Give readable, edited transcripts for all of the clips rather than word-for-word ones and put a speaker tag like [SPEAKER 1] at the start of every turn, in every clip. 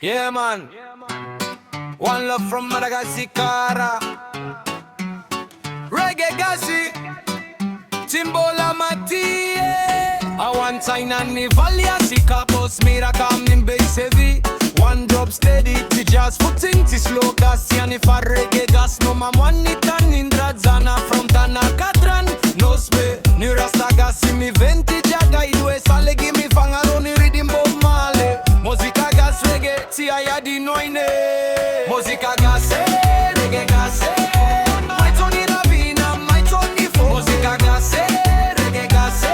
[SPEAKER 1] Yeah, man. One love from Madagascar. Reggae Gasy, Timbola Mati. I want sign and the valley Sika boss mira kam nin bass heavy. One drop steady, ti just footing, ti slow Gasy. And if I reggae gas, no mam one it and in Dradzana from Tanakatran. No spe, ni rasta Gasy mi vintage jaga idwe sale give me fangaroni reading Bob Marley. Mozika gas reggae, ti ayadi noine. Mozika gas, reggae gas. My Tony Ravina, my Tony Fo. Mozika gas, reggae gas.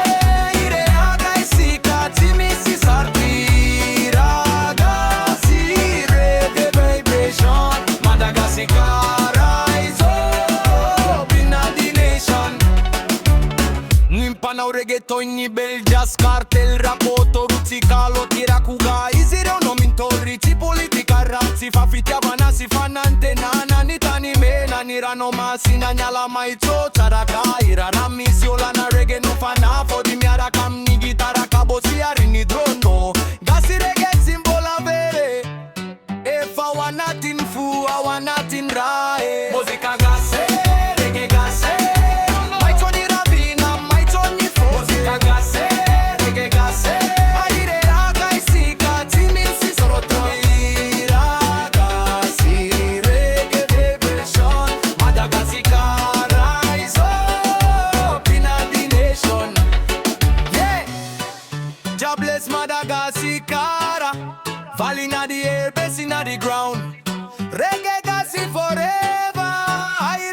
[SPEAKER 1] Ire RAGGA Sika, Timmy si sarti. RAGGA si reggae vibration. Madagascar rise up in the nation. Nimpana reggaeton ni bel jazz cartel rapoto ruzzika lo tira kuga izire no mintorri ti politica razzi fa fitiavana si fanante nana ni tani mena ni rano masina nyala maito charaka ira na misiola na reggae no fana for di miara kam ni gitara kabosi ari ni drono Gasy reggae simbola vere if I want nothing fu I want nothing right Mozika Gasy reggae Gasy my Tony Ravina my Tony Fo Mozika Gasy reggae Gasy aire RAGGA Sika Timmy si soroto RAGGA si reggae vibration Madagascar rise up in the nation yeah God bless Madagascar falling at the air, bass in the ground. Reggae Gasy forever. I